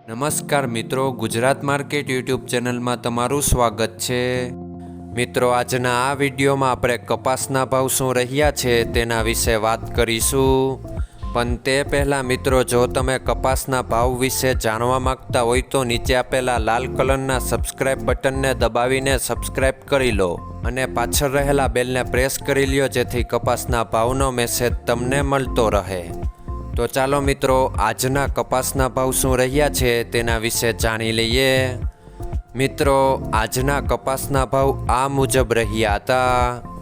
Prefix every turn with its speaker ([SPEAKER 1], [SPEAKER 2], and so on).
[SPEAKER 1] નમસ્કાર મિત્રો, Gujarat market YouTube ચેનલમાં તમારું સ્વાગત છે। મિત્રો, આજના આ વિડીયોમાં આપણે કપાસના ભાવ શું રહ્યા છે તેના વિશે વાત કરીશું। પણ તે પહેલાં મિત્રો, જો તમે કપાસના ભાવ વિશે જાણવા માંગતા હોય તો નીચે આપેલા લાલ કલરના સબસ્ક્રાઇબ બટનને દબાવીને સબસ્ક્રાઇબ કરી લો અને પાછળ રહેલા બેલને પ્રેસ કરી લ્યો, જેથી કપાસના ભાવનો મેસેજ તમને મળતો રહે। તો ચાલો મિત્રો, આજના કપાસના ભાવ શું રહ્યા છે તેના વિશે જાણી લઈએ। મિત્રો, આજના કપાસના ભાવ આ મુજબ રહ્યા હતા।